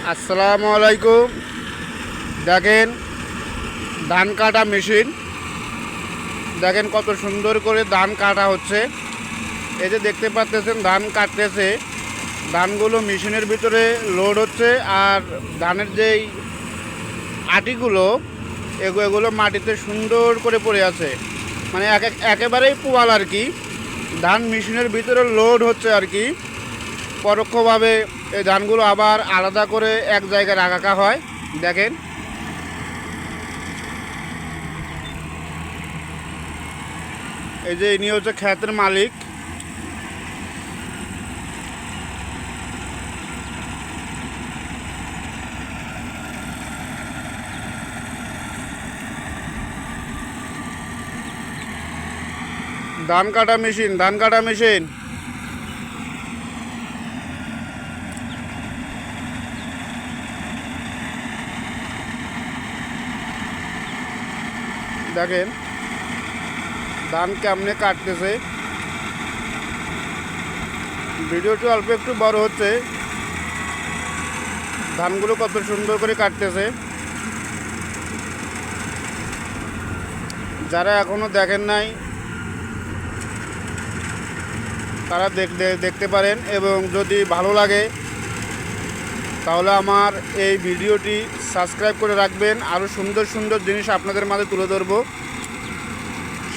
আসসালামু আলাইকুম। দেখেন ধান কাটা মেশিন, দেখেন কত সুন্দর করে ধান কাটা হচ্ছে। এই যে দেখতে পাচ্ছেন ধান কাটতেছে, ধানগুলো মেশিনের ভিতরে লোড হচ্ছে। আর ধানের যেই আটিগুলো এগুলো মাটিতে সুন্দর করে পড়ে আছে, মানে একেবারেই পোয়াল আর কি। ধান মেশিনের ভিতরে লোড হচ্ছে আর কি। পরোক্ষভাবে এই ধানগুলো আবার আলাদা করে এক জায়গায় রাখা হয়। দেখেন এই যে ইনি হচ্ছে ক্ষেতের মালিক। ধান কাটা মেশিন, ধান কাটা মেশিন। দেখেন ধান কেমনে কাটতেছে। ভিডিওটি অল্প একটু বড় হচ্ছে, ধানগুলো কত সুন্দর করে কাটতেছে। যারা এখনো দেখেন নাই তারা দেখতে পারেন, এবং যদি ভালো লাগে তাহলে আমার এই ভিডিওটি সাবস্ক্রাইব করে রাখবেন। আরও সুন্দর সুন্দর জিনিস আপনাদের মাঝে তুলে ধরবো।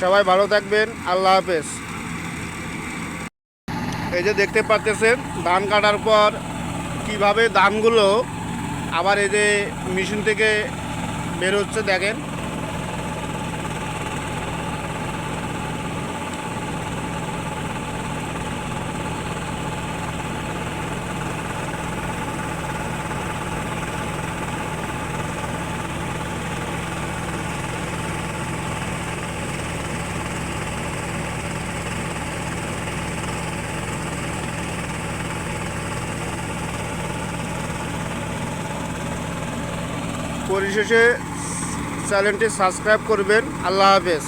সবাই ভালো থাকবেন, আল্লাহ হাফেজ। এই যে দেখতে পাচ্ছেন ধান কাটার পর কিভাবে ধানগুলো আবার এই যে মেশিন থেকে বের হচ্ছে, দেখেন। পরিশেষে চ্যানেলটি সাবস্ক্রাইব করবেন। আল্লাহ হাফেজ।